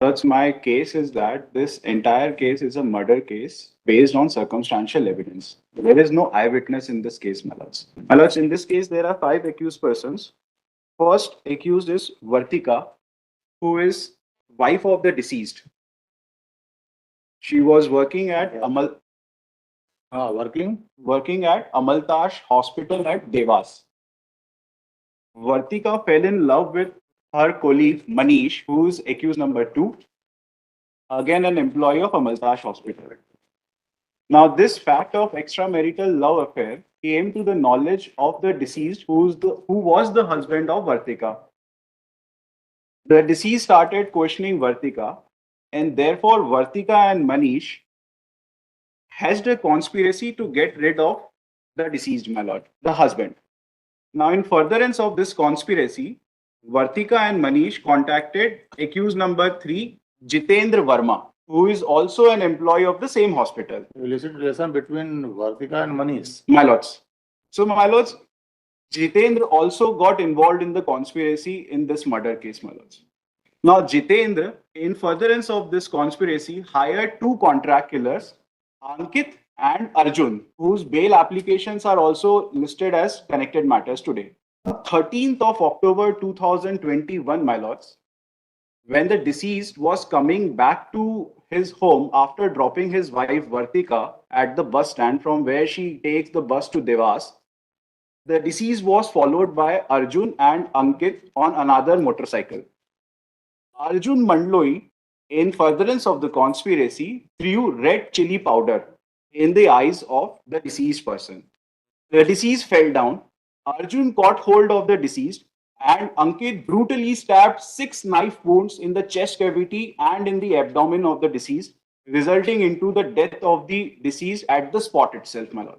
That's my case is that this entire case is a murder case based on circumstantial evidence. There is no eyewitness in this case, my lords. My lords, in this case, there are five accused persons. First accused is Vartika, who is wife of the deceased. She was working at working at Amaltash Hospital at Devas. Vartika fell in love with her colleague Manish, who is accused number two, again an employee of Amaltash Hospital. Now, this fact of extramarital love affair came to the knowledge of the deceased, who was the husband of Vartika. The deceased started questioning Vartika, and therefore Vartika and Manish hatched a conspiracy to get rid of the deceased, my lord, the husband. Now, in furtherance of this conspiracy, Vartika and Manish contacted accused number three, Jitendra Verma, who is also an employee of the same hospital. Illicit relation between Vartika and Manish. My lords. So, my lords, Jitendra also got involved in the conspiracy in this murder case, my lords. Now, Jitendra, in furtherance of this conspiracy, hired two contract killers, Ankit and Arjun, whose bail applications are also listed as connected matters today. 13th of October 2021, my lords, when the deceased was coming back to his home after dropping his wife Vartika at the bus stand from where she takes the bus to Devas, the deceased was followed by Arjun and Ankit on another motorcycle. Arjun Mandloi, in furtherance of the conspiracy, threw red chili powder in the eyes of the deceased person. The deceased fell down. Arjun caught hold of the deceased, and Ankit brutally stabbed 6 knife wounds in the chest cavity and in the abdomen of the deceased, resulting into the death of the deceased at the spot itself, my lord.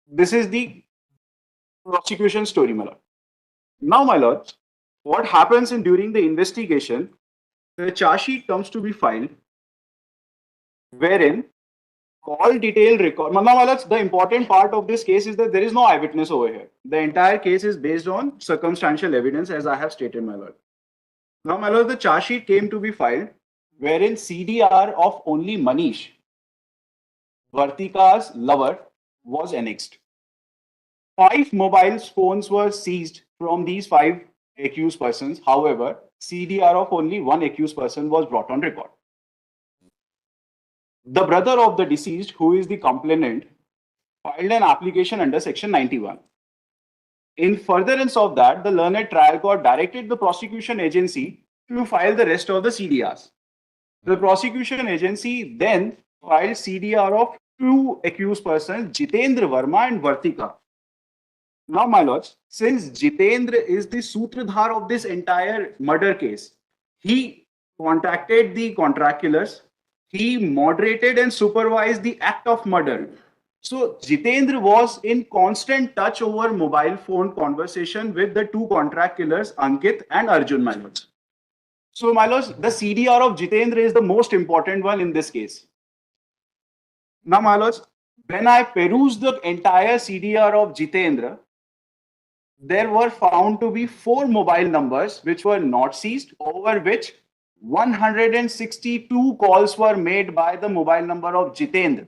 This is the prosecution story, my lord. Now, my lord, what happens in during the investigation, the charge sheet comes to be filed, wherein call detail record. Now, my lords, the important part of this case is that there is no eyewitness over here. The entire case is based on circumstantial evidence, as I have stated, my lord. Now, my lord, the charge sheet came to be filed, wherein CDR of only Manish, Vartika's lover, was annexed. 5 mobile phones were seized from these 5 accused persons. However, CDR of only one accused person was brought on record. The brother of the deceased, who is the complainant, filed an application under Section 91. In furtherance of that, the learned trial court directed the prosecution agency to file the rest of the CDRs. The prosecution agency then filed CDR of 2 accused persons, Jitendra Verma and Vartika. Now, my lords, since Jitendra is the sutradhar of this entire murder case, he contacted the contract killers, he moderated and supervised the act of murder. So Jitendra was in constant touch over mobile phone conversation with the 2 contract killers, Ankit and Arjun, my lords. So, my lords, the CDR of Jitendra is the most important one in this case. Now, my lords, when I perused the entire CDR of Jitendra, there were found to be 4 mobile numbers which were not seized, over which 162 calls were made by the mobile number of Jitendra.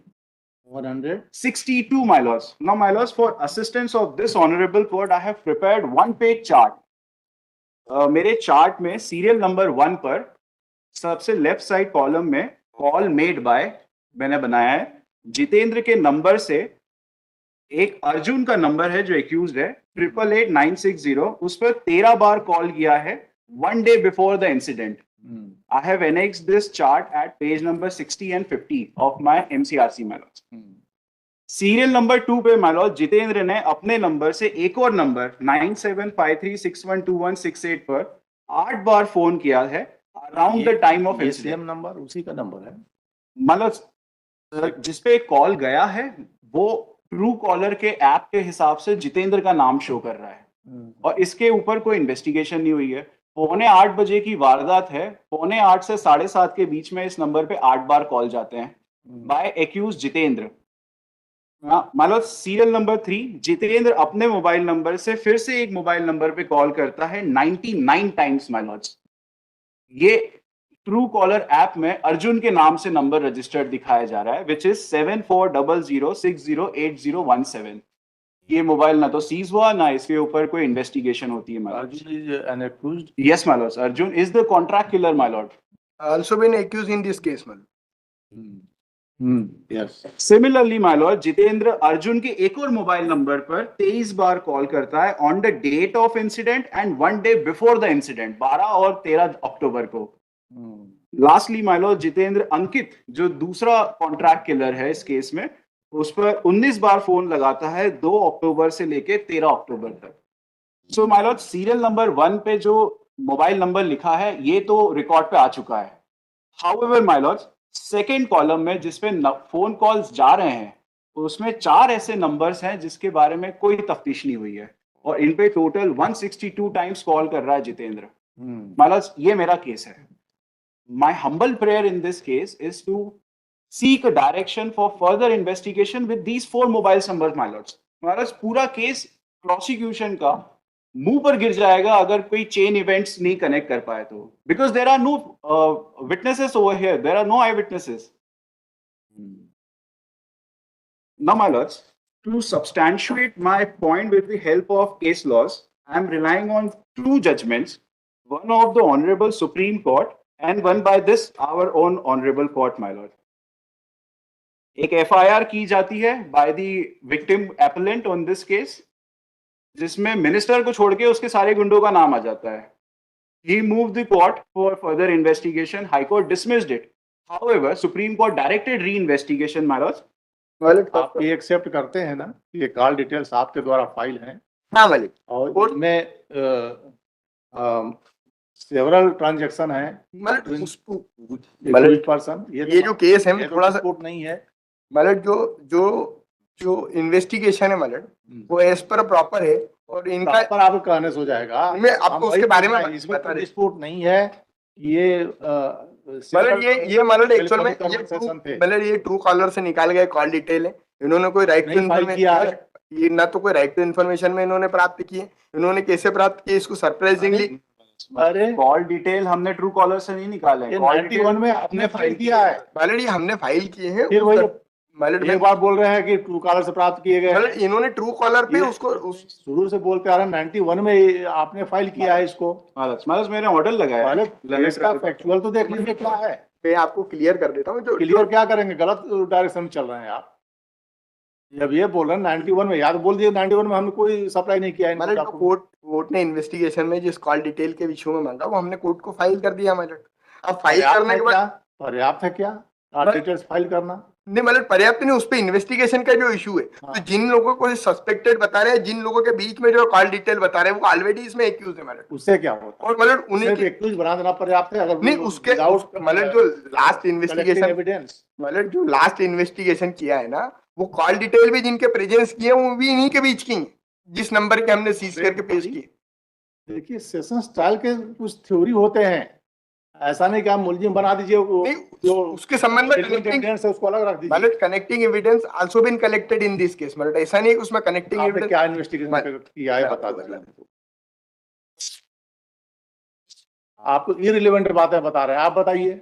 162, my lords. Now, my lords, for assistance of this honorable court, I have prepared 1-page chart. मेरे chart में serial number 1 पर सबसे left side column में call made by मैंने बनाया है जितेंद्र के number से एक अर्जुन का नंबर है जो एक्यूज्ड है 888960 उस पर 13 बार कॉल किया है 1 day before the incident. I have annexed this chart at page number 60 and 50 of my MCRC, my lords. Serial number 2 पे मान लो जितेंद्र ने अपने नंबर से एक और नंबर 9753612168 पर 8 बार फोन किया है around the time of incident. Number उसी का नंबर है, मान लो जिसपे कॉल गया है वो ट्रू कॉलर के ऐप के हिसाब से जितेंद्र का नाम शो कर रहा है और इसके ऊपर कोई इन्वेस्टिगेशन नहीं हुई है. 7:45 बजे की वारदात है, 7:45 से 7:30 के बीच में इस नंबर पे 8 बार कॉल जाते हैं बाय एक्यूज जितेंद्र. मान लो सीरियल नंबर 3 जितेंद्र अपने मोबाइल नंबर से फिर से एक मोबाइल नंबर पे कॉल करता है 99 टाइम्स, माय लॉर्ड्स. ये ट्रू कॉलर ऐप में अर्जुन के नाम से नंबर रजिस्टर्ड दिखाया जा रहा है, विच इज 7400608017। ये मोबाइल ना तो सीज हुआ, ना इसके ऊपर कोई इन्वेस्टिगेशन होती है, my Lord. Arjun is an accused. Yes, my lords. Arjun is the contract killer, my lord. Also been accused in this case, man. Yes. Similarly, my lord, Jitendra Arjun के एक और मोबाइल नंबर पर 23 बार कॉल करता है on the date of incident and 1 day before the incident, 12 और 13 अक्टूबर को। Lastly, my lord, Jitendra Ankit जो दूसरा कॉन्ट्रैक्ट किलर है इस केस में, उस पर 19 बार फोन लगाता है 2 अक्टूबर से लेके 13 अक्टूबर तक। So my Lord, serial number 1 पे जो मोबाइल नंबर लिखा है ये तो रिकॉर्ड पे आ चुका है। However my Lord, second column में जिसपे फोन कॉल्स जा रहे हैं उसमें 4 ऐसे नंबर्स हैं जिसके बारे में कोई तफ्तीश नहीं हुई है, और इन पे टोटल 162 टाइम्स कॉल कर रहा है जितेंद्र। माय लॉर्ड, ये मेरा केस है। My humble prayer in this case is to seek a direction for further investigation with these 4 mobile numbers, my lords. My lords, पूरा केस प्रोसिक्यूशन का मुंह पर गिर जाएगा अगर कोई चेन इवेंट्स नहीं कनेक्ट कर पाए तो, because there are no witnesses over here, there are no eye witnesses. Now, my lords, to substantiate my point with the help of case laws, I am relying on 2 judgments, one of the Honorable Supreme Court and one by this our own Honorable Court, my lord. एक FIR की जाती है by the victim appellant on this case, जिसमें minister को छोड़ के उसके सारे गुंडों का नाम आ जाता है। He moved the court for further investigation. High Court dismissed it. However, Supreme Court directed re-investigation, my lord. आप ये एक्सेप्ट करते हैं ना, ये कॉल डिटेल्स आपके द्वारा फाइल हैं हाँ मालिक, और इसमें सेवरल ट्रांजैक्शन है मतलब पर्सन। ये जो केस है थोड़ा सा कोर्ट नहीं है, मतलब जो इन्वेस्टिगेशन है मतलब वो एज पर प्रॉपर है, और इनका पर आप कहने से हो जाएगा। मैं आपको उसके बारे में इसमें बता रही डिस्प्यूट नहीं है। ये मतलब ये मतलब एक्चुअल में मतलब ये ट्रू कॉलर से निकाल गए कॉल डिटेल है। इन्होंने कोई राइट टू इन्फॉर्मेशन, ये ना तो कोई राइट टू इन्फॉर्मेशन में इन्होंने प्राप्त की है। इन्होंने कैसे प्राप्त किया इसको सरप्राइजिंगली, अरे कॉल डिटेल हमने ट्रू कॉलर से नहीं निकाले हैं, 91 में आपने फाइल किया है, मतलब ये हमने फाइल किए हैं। फिर वही मतलब एक बार बोल रहे हैं कि ट्रू कॉलर से प्राप्त किए गए। मतलब इन्होंने ट्रू कॉलर पे उसको शुरू से बोलते आ रहे हैं 91 में आपने फाइल किया है इसको। मतलब मैंने ऑर्डर लगाया है, इसका फैक्चुअल तो देख लीजिए क्या है। मैं आपको क्लियर कर देता हूँ। जो क्लियर क्या करेंगे, गलत डायरेक्शन में चल रहे हैं आप। जब ये बोल रहे हैं 91 में, याद बोल दिए 91 में हमने कोई सप्लाई नहीं किया है। मतलब कोर्ट ने इन्वेस्टिगेशन में जिस कॉल डिटेल के विषय में मांगा वो हमने कोर्ट को फाइल कर दिया। मतलब अब फाइल करने के बाद पर्याप्त है क्या डिटेल्स फाइल करना? नहीं, मतलब पर्याप्त नहीं, उस पे इन्वेस्टिगेशन का जो इशू है। तो जिन लोगों को सस्पेक्टेड बता रहे हैं, जिन लोगों के बीच में जो कॉल डिटेल बता रहे हैं वो ऑलरेडी इसमें एक्यूज है। मतलब उससे क्या होता है, और मतलब उन्हें एक्यूज बना देना पर्याप्त है। अगर नहीं उसके मतलब जो लास्ट इन्वेस्टिगेशन एविडेंस, मतलब जो लास्ट इन्वेस्टिगेशन किया है ना, वो कॉल डिटेल भी जिनके प्रेजेंस किए वो भी इन्हीं के बीच की हैं, जिस नंबर के हमने सीज करके पेश किए। देखिए सेशन स्टाइल के कुछ थ्योरी होते हैं, ऐसा नहीं कि आप मुलजिम बना दीजिए जो उसके संबंध में कनेक्टिंग है उसको अलग रख दीजिए। मतलब connecting evidence also been collected in this case. मतलब ऐसा नहीं कि उसमें कनेक्टिंग एविडेंस क्या इन्वेस्टिगेशन किया है बता दीजिए। आप इररिलेवेंट बातें बता रहे हैं, आप बताइए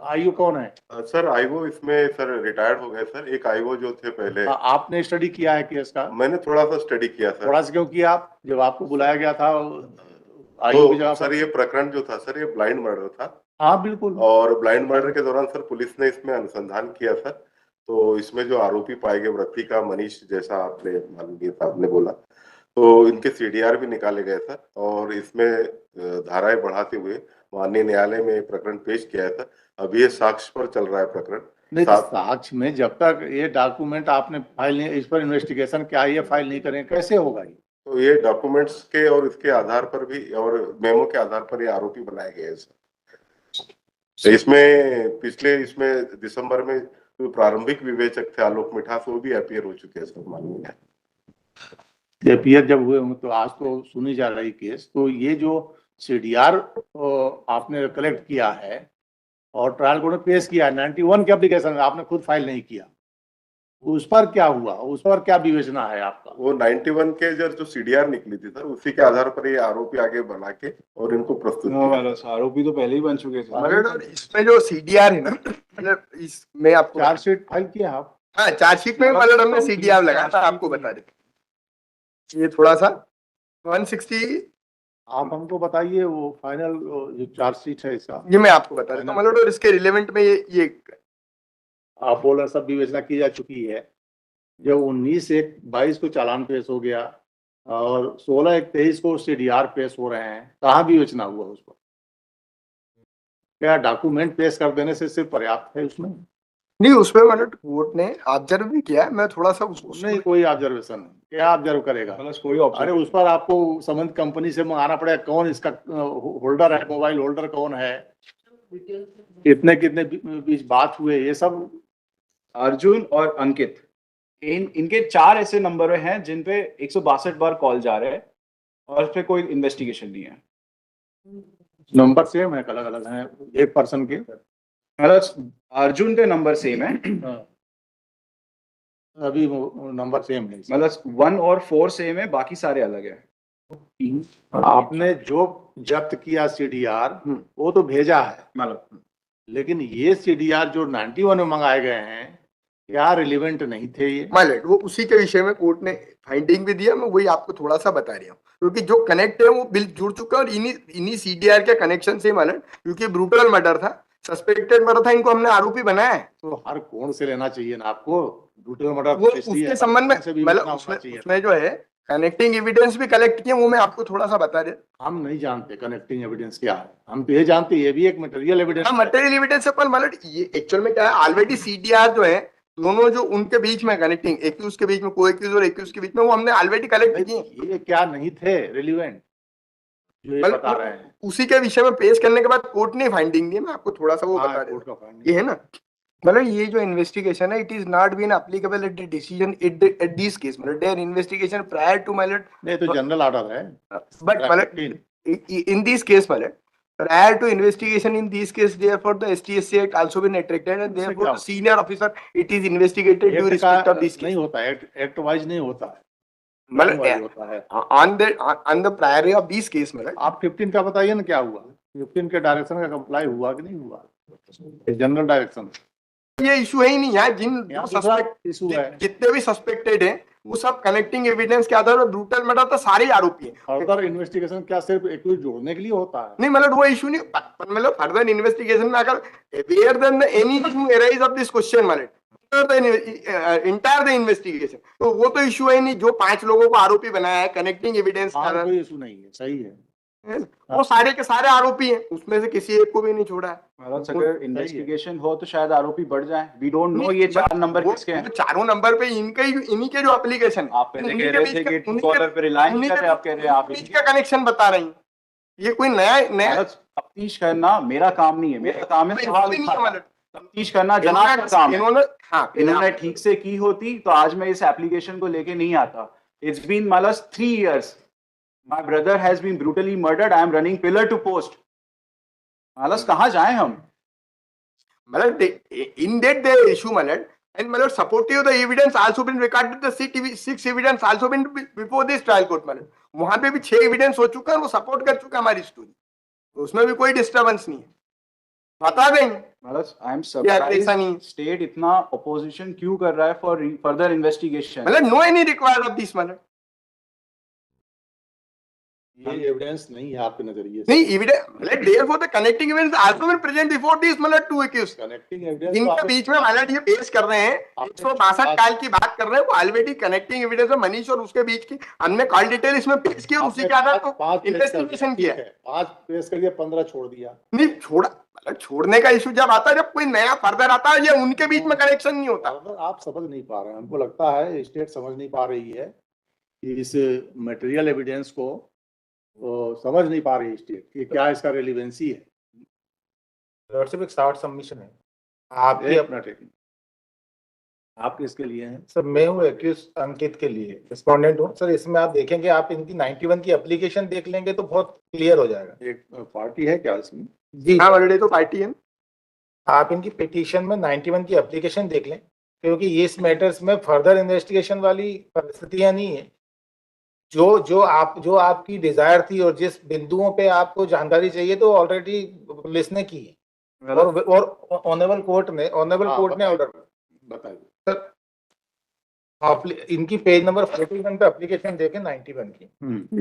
आईओ कौन है? सर आईओ इसमें सर रिटायर्ड हो गए सर। एक आईओ जो थे पहले। आपने स्टडी किया है केस का? मैंने थोड़ा सा स्टडी किया सर। थोड़ा सा क्यों किया? आप जब आपको बुलाया गया था तो सर ये प्रकरण जो था सर ये ब्लाइंड मर्डर था। हाँ बिल्कुल। और ब्लाइंड मर्डर के दौरान सर पुलिस ने इसमें अनुसंधान किया सर। तो इसमें जो आरोपी पाए गए व्रती का मनीष, जैसा आपने माननीय साहब ने बोला, तो इनके सीडीआर भी निकाले गए सर। और इसमें धाराएं बढ़ाते हुए माननीय न्यायालय में प्रकरण पेश किया था। अभी ये साक्ष्य पर चल रहा है प्रकरण। नहीं, साक्ष्य में जब तक ये डॉक्यूमेंट आपने फाइल नहीं, इस पर इन्वेस्टिगेशन क्या ये फाइल नहीं करें कैसे होगा? ये तो ये डॉक्यूमेंट्स के और इसके आधार पर भी और मेमो के आधार पर ये आरोपी बनाए गए हैं सर। तो इसमें पिछले इसमें दिसंबर में जो प्रारंभिक विवेचक थे आलोक मिठास, वो भी अपीयर हो चुके हैं सर माननीय। अपीयर जब हुए होंगे तो आज तो सुनी जा रही केस। तो ये जो सीडीआर आपने कलेक्ट किया है और ट्रायल कोर्ट में पेश किया है 91 के एप्लीकेशन में, आपने खुद फाइल नहीं किया। उस पर क्या हुआ, उस पर क्या विवेचना है आपका? वो 91 के जो सीडीआर निकली थी सर, उसी के आधार पर ये आरोपी आगे बना के और इनको प्रस्तुत नो किया। मालूस, आरोपी तो पहले ही बन चुके थे। और इसमें जो सीडीआर है ना, मतलब इसमें आपको चार्जशीट फाइल किया आप? हाँ, चार्जशीट में मतलब हमने सीडीआर लगाया था, आपको बता दें। ये थोड़ा सा 160, आप हमको बताइए वो फाइनल जो चार्जशीट है इसका। ये मैं आपको बता देता हूँ मतलब, और इसके रिलेवेंट में ये आप बोल रहे सब विवेचना की जा चुकी है। जब 19/1/22 को चालान पेश हो गया और 16/1/23 को सीडीआर पेश हो रहे हैं, कहाँ विवेचना हुआ उस पर? क्या डॉक्यूमेंट पेश कर देने से सिर्फ पर्याप्त है उसमें? नहीं, उसमें मतलब कोर्ट ने ऑब्जर्व भी किया है, मैं थोड़ा सा नहीं, कोई ऑब्जर्वेशन नहीं। क्या ऑब्जर्व करेगा? मालूस कोई अरे ऑब्जेक्ट उस पर आपको संबंधित कंपनी से मंगाना पड़ेगा, कौन इसका होल्डर है, मोबाइल होल्डर कौन है, कितने कितने बीच बात हुए, ये सब। अर्जुन और अंकित, इनके 4 ऐसे नंबर हैं जिन पे 162 बार कॉल जा रहे हैं और उस पे कोई इन्वेस्टिगेशन नहीं है। नंबर सेम है, अलग अलग हैं एक पर्सन के। मतलब अर्जुन के नंबर सेम है, अभी वो नंबर सेम है। मतलब 1 और 4 सेम है, बाकी सारे अलग है। आपने जो जब्त किया सीडीआर वो तो भेजा है, मतलब लेकिन ये सीडीआर जो 91 में मंगाए गए हैं, क्या रिलेवेंट नहीं थे ये? माइलेट, वो उसी के विषय में कोर्ट ने फाइंडिंग भी दिया, मैं वही आपको थोड़ा सा बता रहा हूँ, क्योंकि जो कनेक्ट है वो बिल जुड़ चुका है और इन्हीं सीडीआर के कनेक्शन से माइलेट, क्योंकि ब्रूटल मर्डर था, सस्पेक्टेड मर्डर था, इनको हमने आरोपी बनाया है। तो हर कोण से लेना चाहिए ना आपको, ब्रूटल मर्डर वो उसके संबंध में मतलब उसमें जो है कनेक्टिंग एविडेंस भी कलेक्ट किए, वो मैं आपको थोड़ा सा बता रहा। हम नहीं जानते कनेक्टिंग एविडेंस क्या है, हम तो ये जानते हैं ये भी एक मटेरियल एविडेंस। हाँ, मटेरियल एविडेंस है, पर मतलब ये एक्चुअल में क्या है, ऑलरेडी सीडीआर जो है दोनों जो उनके बीच में कनेक्टिंग, एक्यूज के बीच में, को एक्यूज और एक्यूज के बीच में, वो हमने ऑलरेडी कलेक्ट किए। ये क्या नहीं थे रिलेवेंट जो ये बता रहे हैं? उसी के विषय में पेश करने के बाद कोर्ट ने फाइंडिंग दी, मैं आपको थोड़ा सा वो बता कोर्ट रहा का हूँ। finding। ये है ना, मतलब ये जो इन्वेस्टिगेशन है, it is not been applicable at the decision at this case, मतलब there investigation prior to my lord, नहीं तो जनरल ऑर्डर है, बट मतलब in this case my lord, prior to investigation in this case, therefore the STSC Act also been attracted and therefore the senior officer it is investigated due respect of this case. नहीं होता है, act wise नहीं होता है, मतलब होता है on the priority of this case में आप 15 का बताइए ना क्या हुआ, 15 के डायरेक्शन का कंप्लाई हुआ कि नहीं हुआ, जनरल डायरेक्शन। ये इशू है ही नहीं यार, इशू है, जितने भी सस्पेक्टेड हैं वो सब कनेक्टिंग एविडेंस के आधार पर ब्रूटल मर्डर तो सारे आरोपी हैं। फर्दर इन्वेस्टिगेशन क्या सिर्फ एक्यूज जोड़ने के लिए होता है? नहीं मतलब वो इशू नहीं, मतलब फर्दर इन्वेस्टिगेशन में अगर where then anything arise of this question मतलब इंटायर द इन्वेस्टिगेशन, तो वो तो इशू है नहीं, जो 5 लोगों को आरोपी बनाया है कनेक्टिंग एविडेंस, कोई इशू नहीं है, सही है, वो सारे के सारे आरोपी हैं, उसमें से किसी एक को भी नहीं छोड़ा है। मतलब अगर इन्वेस्टिगेशन हो तो शायद आरोपी बढ़ जाए, वी डोंट नो ये 4 नंबर किसके हैं। चारों नंबर पे इन्हीं के जो एप्लीकेशन, आप पहले कह रहे थे कि ट्रू कॉलर पे रिलाई नहीं कर रहे, आप कह रहे हैं आप इसका कनेक्शन बता रही हैं, ये कोई नया तफ्तीश करना मेरा काम नहीं है, मेरा काम है सवाल उठाना, तफ्तीश करना जनाब का काम है। इन्होंने ठीक से की होती तो आज मैं इस एप्लीकेशन को लेके नहीं आता। इट्स बीन मालस 3 years. My brother has been brutally murdered. I am running pillar to post. मालस कहाँ जाएं हम? मतलब in that the issue मतलब, and मतलब supportive the evidence also been recorded, the 6 evidence also been before this trial court मतलब, वहां पे भी 6 evidence हो चुका है, वो सपोर्ट कर चुका है हमारी स्टोरी, तो उसमें भी कोई डिस्टर्बेंस नहीं है, बता दें। मालस आई एम सरप्राइज्ड स्टेट इतना ऑपोजिशन क्यों कर रहा है फॉर फर्दर इन्वेस्टिगेशन। मतलब no any required of this मतलब, ये एविडेंस नहीं है आपके नजरिए से? नहीं एविडेंस मतलब therefore the connecting evidence also been present before this मतलब 2 एक्यूज, कनेक्टिंग एविडेंस जिनके बीच में मतलब ये पेश कर रहे हैं 162 काल की बात कर रहे हैं, वो ऑलरेडी कनेक्टिंग एविडेंस में मनीष और उसके बीच की हमने कॉल डिटेल इसमें पेश की और उसी के आधार पर इन्वेस्टिगेशन किया है। 5 पेश करके 15 छोड़ दिया। नहीं छोड़ा, मतलब छोड़ने का इशू जब आता है, जब कोई नया फर्दर आता है, ये उनके बीच में कनेक्शन नहीं होता। आप समझ नहीं पा रहे हैं, हमको लगता है स्टेट समझ नहीं पा रही है कि इस मटेरियल एविडेंस को समझ नहीं पा रही स्टेट कि क्या इसका रेलिवेंसी है। सिर्फ एक शॉर्ट सबमिशन है आपके अपना टेकिंग, आप किसके लिए हैं? सर? मैं हूँ एक्यूज अंकित के लिए रिस्पोंडेंट हूँ सर। इसमें आप देखेंगे, आप इनकी 91 की एप्लीकेशन देख लेंगे तो बहुत क्लियर हो जाएगा। एक पार्टी है क्या इसमें? जी हाँ ऑलरेडी तो पार्टी है। आप इनकी पिटीशन में 91 की एप्लीकेशन देख लें, क्योंकि इस मैटर्स में फर्दर इन्वेस्टिगेशन वाली परिस्थितियां नहीं है। जो आपकी डिजायर थी और जिस बिंदुओं पे आपको जानकारी चाहिए तो ऑलरेडी पुलिस ने की है और ऑनरेबल कोर्ट ने ऑर्डर बताइए। इनकी पेज नंबर 41 पे एप्लीकेशन देखें 91 की।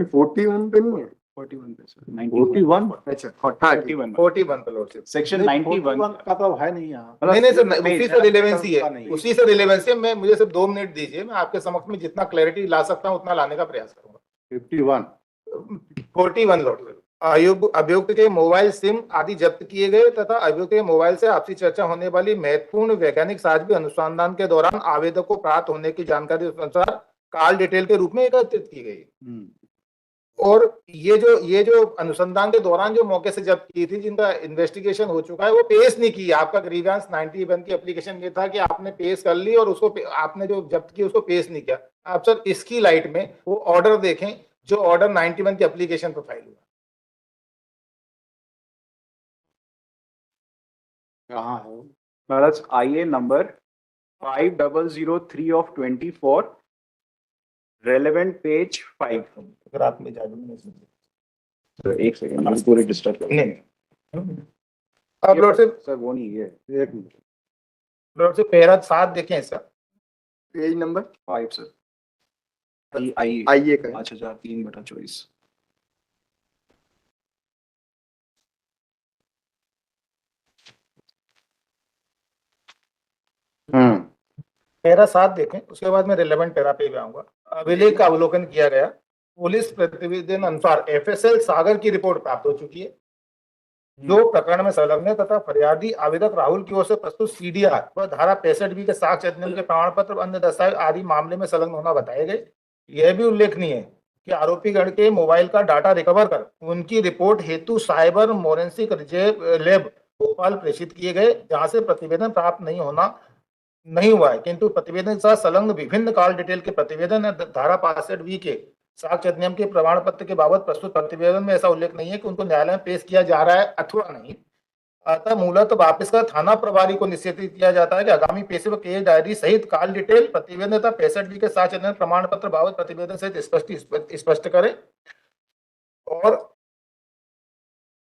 41 पे नहीं है 41 पे सर 41 अच्छा हाँ जी 41 पे लॉर्डशिप। सेक्शन 91 का तो है नहीं यहाँ। नहीं सर, पेज उसी से रिलेवेंसी का है, नहीं। उसी से रिलेवेंसी है। मैं मुझे सिर्फ 2 मिनट दीजिए, मैं आपके समक्ष में जितना क्लैरिटी ला सकता हूँ उतना लाने का प्रयास करूंगा। 51 41 लॉर्डशिप। अभियुक्त के मोबाइल सिम आदि जब्त किए गए तथा अभियुक्त के मोबाइल से आपसी चर्चा होने वाली महत्वपूर्ण वैज्ञानिक साक्ष्य भी अनुसंधान के दौरान आवेदक को प्राप्त होने की जानकारी के अनुसार कॉल डिटेल के रूप में एकत्रित की गई। और ये जो अनुसंधान के दौरान जो मौके से जब्त की थी, जिनका इन्वेस्टिगेशन हो चुका है, वो पेश नहीं की। आपका ग्रीवेंस 91 की एप्लीकेशन ये था कि आपने पेश कर ली और उसको आपने जो जब्त की उसको पेश नहीं किया। आप सर इसकी लाइट में वो ऑर्डर देखें जो ऑर्डर 91 की एप्लीकेशन पर फाइल हुआ। कहाँ है? महाराज IA number 5003 of 24, relevant page 5। अगर आप में जादू एक सेकंड मैं पूरे डिस्टर्ब कर नहीं अब लॉर्डशिप सर वो नहीं है एक मिनट। लॉर्डशिप पैरा 7 देखें इसका। पेज नंबर 5 सर आई आइए करें 5003/24। पैरा 7 देखें, उसके बाद मैं रिलेवेंट पैरा पे भी आऊंगा। अभिलेख का अवलोकन किया गया। पुलिस प्रतिवेदन अनुसार FSL सागर की रिपोर्ट प्राप्त हो चुकी है, जो प्रकरण में संलग्न है तथा फरियादी आवेदक राहुल की ओर से प्रस्तुत CDR व धारा 65B के साक्ष्य अधिनियम के प्रमाण पत्र अन्य दस्तावेज आदि मामले में संलग्न होना बताए गए। यह भी उल्लेखनीय है कि आरोपी गण के मोबाइल का डाटा रिकवर कर उनकी रिपोर्ट हेतु साइबर फोरेंसिक लैब भोपाल प्रेषित किए गए, जहां से प्रतिवेदन प्राप्त नहीं हुआ है, किंतु प्रतिवेदन के साथ संलग्न विभिन्न कॉल डिटेल के प्रतिवेदन धारा 65B के साक्ष्य अधिनियम के प्रमाण पत्र के बाबत प्रस्तुत प्रतिवेदन में ऐसा उल्लेख नहीं है कि उनको न्यायालय में पेश किया जा रहा है अथवा नहीं। अतः मूलतः वापस कर थाना प्रभारी को निश्चित किया जाता है कि आगामी पेशी व केस डायरी सहित कॉल डिटेल प्रतिवेदन तथा 65B के साक्ष्य अधिनियम प्रमाण पत्र बाबत प्रतिवेदन सहित स्पष्ट करें। और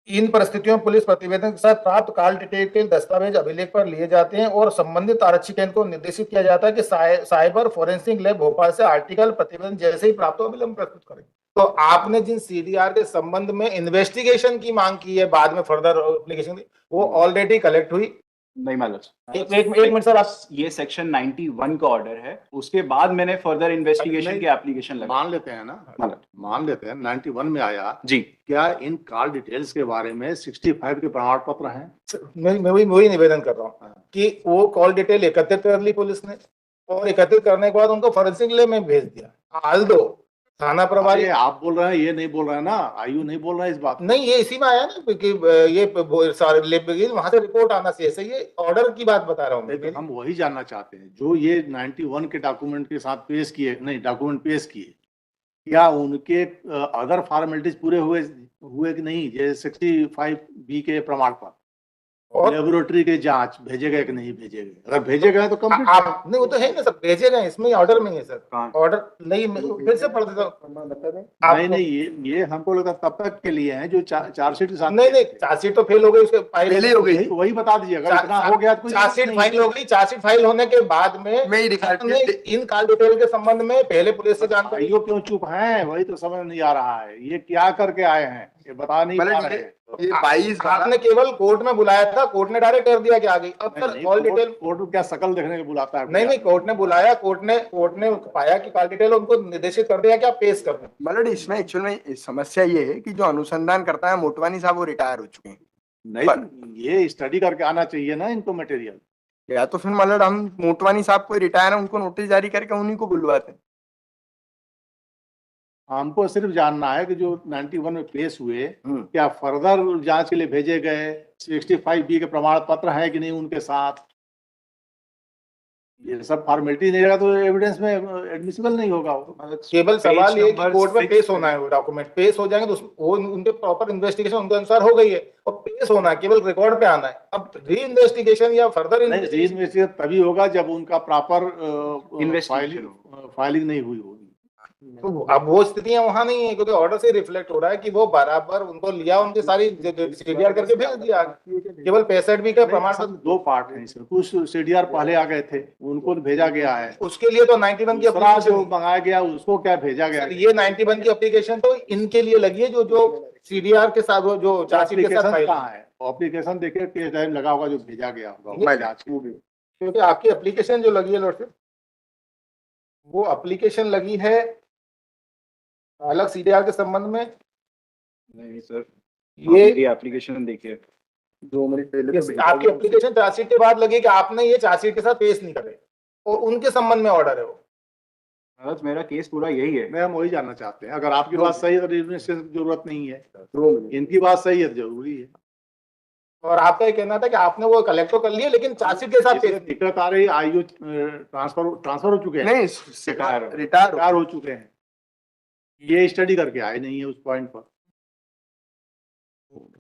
इन परिस्थितियों में पुलिस प्रतिवेदन के साथ प्राप्त कॉल डिटेल के दस्तावेज अभिलेख पर लिए जाते हैं और संबंधित आरक्षी केंद्र को निर्देशित किया जाता है कि साइबर फोरेंसिक लैब भोपाल से आर्टिकल प्रतिवेदन जैसे ही प्राप्त हो अविलंब प्रस्तुत करें। तो आपने जिन CDR के संबंध में इन्वेस्टिगेशन की मांग की है, बाद में फर्दर एप्लीकेशन दी, वो ऑलरेडी कलेक्ट हुई। नहीं महाराज एक मिनट सर, आप ये सेक्शन 91 का ऑर्डर है, उसके बाद मैंने फर्दर इन्वेस्टिगेशन नहीं, के एप्लीकेशन लगा। मान लेते हैं ना, मान लेते हैं 91 में आया जी। क्या इन कॉल डिटेल्स के बारे में 65 के प्रमाण पत्र हैं? मैं वही निवेदन कर रहा हूँ कि वो कॉल डिटेल एकत्रित कर ली पुलिस ने और एकत्रित करने के बाद उनको फोरेंसिक लैब में भेज दिया। हाल दो थाना प्रभारी, अरे आप बोल रहे हैं, ये नहीं बोल रहे हैं ना, आयु नहीं बोल रहा है इस बात को। नहीं, ये इसी में आया ना कि ये सारे लैब वहां से रिपोर्ट आना चाहिए। सही, ये ऑर्डर की बात बता रहा हूँ। हम वही जानना चाहते हैं जो ये 91 के डॉक्यूमेंट के साथ पेश किए, नहीं डॉक्यूमेंट पेश किए, क्या उनके अदर फॉर्मेलिटीज पूरे हुए कि नहीं? जैसे 65B के प्रमाण पत्र और लेबोरेटरी के जांच भेजे गए कि नहीं भेजे गए? अगर भेजे गए तो कंप्लीट। आप नहीं, वो तो है ना सर, भेजे गए, इसमें ऑर्डर में है सर। ऑर्डर नहीं, फिर से पढ़ देता हूँ। नहीं, ये हमको लगा तब तक के लिए है जो चार्जशीट के साथ। नहीं, चार्जशीट तो फेल हो गई, उसके पहले हो गई। वही बता दीजिए, अगर इतना हो गया तो चार्जशीट फाइल हो गई। चार्जशीट फाइल होने के बाद में इन कॉल डिटेल के संबंध में पहले पुलिस से जानकारी। क्यों चुप है, वही तो समझ नहीं आ रहा है। ये क्या करके आए हैं, ये बता नहीं पा रहे हैं। ये 22 आपने केवल कोर्ट में बुलाया था, कोर्ट ने डायरेक्ट कर दिया कि आ गई। अब सर कॉल डिटेल कोर्ट को क्या शकल देखने के बुलाता है? नहीं, कोर्ट ने बुलाया, कोर्ट ने पाया कि कॉल डिटेल, उनको निर्देशित कर दिया कि आप पेश कर दें। मतलब इसमें एक्चुअल में समस्या ये है कि जो अनुसंधान करता है मोटवानी साहब, वो रिटायर हो चुके हैं। नहीं, ये स्टडी करके आना चाहिए ना इनको मटेरियल। या तो फिर मतलब हम मोटवानी साहब को रिटायर है उनको नोटिस जारी करके उन्हीं को बुलवाते हैं। हमको सिर्फ जानना है कि जो 91 में पेश हुए क्या फर्दर जांच के लिए भेजे गए 65B के प्रमाण पत्र है कि नहीं उनके साथ। ये सब फॉर्मेलिटी नहीं रहेगा तो एविडेंस में एडमिसिबल नहीं होगा वो। केवल सवाल ये कि number कोर्ट में 6 पेश होना है, वो डॉक्यूमेंट पेश हो जाएंगे तो वो उनके प्रॉपर इन्वेस्टिगेशन उनके अनुसार हो गई है और पेश होना है, केवल रिकॉर्ड पे आना है। अब री इन्वेस्टिगेशन या फर्दर नहीं, री इन्वेस्टिगेशन तभी होगा जब उनका प्रॉपर Investigation फाइलिंग नहीं हुई होगी। तो अब वो स्थितियां वहां नहीं है, क्योंकि ऑर्डर से रिफ्लेक्ट हो रहा है कि वो बराबर उनको लिया, उनकी सारी सीडीआर करके भेज दिया, केवल 65 का प्रमाण सब पत्र। दो पार्ट हैं इसमें, कुछ सीडीआर पहले आ गए थे उनको भेजा गया है, उसके लिए तो 91 की दूसरा जो application- मंगाया गया उसको क्या भेजा गया सर, ये 91 की एप्लीकेशन तो इनके लिए लगी है, जो सीडीआर के साथ वो जो चार्जशीट के साथ एप्लीकेशन फाइल, कहाँ है? एप्लीकेशन देखिए किस टाइम लगा होगा जो भेजा गया होगा ये- जांच के। क्योंकि आपकी एप्लीकेशन जो लगी है लॉर्डशिप, वो एप्लीकेशन लगी है अलग सीडीआर के संबंध में। नहीं सर, ये मेरी एप्लीकेशन देखिए। 2 मिनट पहले तो आपकी एप्लीकेशन चार्जशीट के बाद लगी कि आपने ये चार्जशीट के साथ पेश नहीं करे, और उनके संबंध में ऑर्डर है वो। मनोज, मेरा केस पूरा यही है। मैं हम वही जानना चाहते हैं, अगर आपकी बात सही है तो इन्वेस्टिगेशन की जरूरत नहीं है, 2 मिनट इनकी बात सही है तो जरूरी है। और आपका ये कहना था कि आपने वो कलेक्ट तो कर लिया लेकिन चार्जशीट के साथ पेश इसमें नहीं। दिक्कत आ रही, आईओ ट्रांसफर हो चुके हैं, नहीं रिटायर रिटायर हो चुके हैं, ये स्टडी करके आए नहीं है उस पॉइंट पर।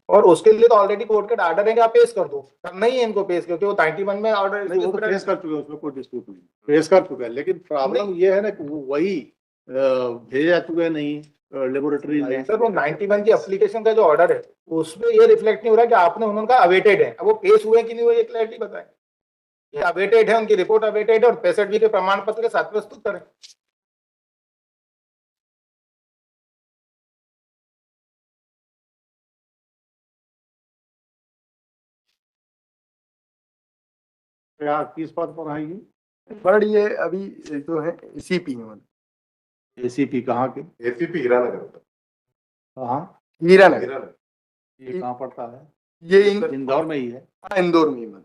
और उसके लिए तो ऑलरेडी कोर्ट के ऑर्डर है कि आप पेश कर दो, करना ही है इनको पेश, क्योंकि वो 91 में ऑर्डर नहीं, वो तो पेश कर चुके हैं, उसमें कोई डिस्प्यूट नहीं, पेश कर चुके हैं, लेकिन प्रॉब्लम ये है ना कि वो वही भेजे जा चुके नहीं लेबोरेटरी में। सर, वो 91 की एप्लीकेशन का जो ऑर्डर है उसमें ये रिफ्लेक्ट नहीं हो रहा कि आपने उनका अवेटेड है। अब वो पेश हुए कि नहीं हुए, ये क्लैरिटी बताएं। ये अवेटेड है, उनकी रिपोर्ट अवेटेड है और 65 के प्रमाण पत्र के साथ प्रस्तुत करें। क्या किस पद पर है ये? बट ये अभी जो है सीपी में एसीपी कहाँ के? एसीपी हीरानगर का। कहाँ? हीरानगर, हीरानगर। ये कहाँ पड़ता है? ये इंदौर में ही है। इंदौर में ही है।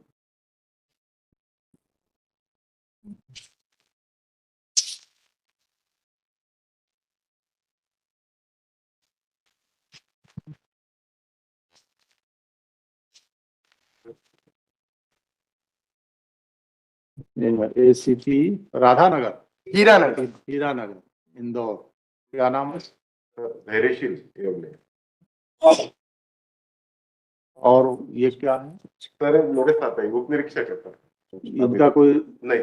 एसीपी राधानगर, हीरानगर, हीरानगर, इंदौर। क्या नाम है? धैर्यशील एवं और ये क्या है? सर मेरे साथ है, उप निरीक्षक है सर। इनका कोई नहीं,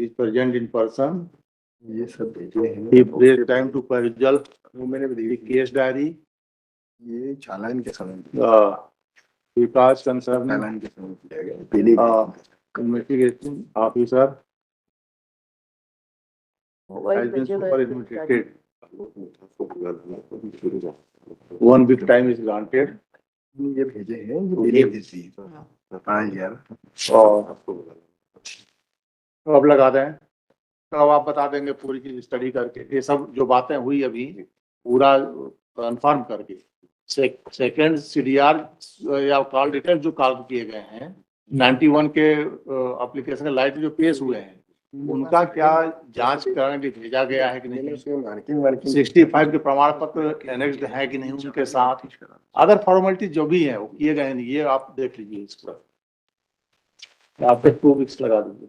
इज प्रेजेंट इन पर्सन, ये सब भेजे हैं। he break time to perusal वो मैंने भी the देखी, case diary, ये चालान के समय because concerning चालान के समय किया गया पहले investigation officer has been superintended. One big time is granted. ये भेजे हैं, ये पहले भेजी 5000 और अब लगा दें, तो आप बता देंगे पूरी चीज स्टडी करके, ये सब जो बातें हुई अभी पूरा कंफर्म करके। सेकेंड सीडीआर या कॉल डिटेल जो कॉल किए गए हैं 91 के एप्लीकेशन के लाइट जो पेश हुए हैं उनका क्या जांच करने के लिए भेजा गया है कि नहीं, उसमें मार्किंग 65 के प्रमाण पत्र एनेक्स्ड है कि नहीं उनके साथ, अदर फॉर्मेलिटी जो भी है वो किए गए हैं, ये आप देख लीजिए इस पर। आप 2 वीक्स लगा दीजिए।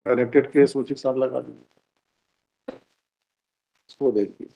कनेक्टेड केस उसी के साथ लगा दीजिए, इसको देखिए।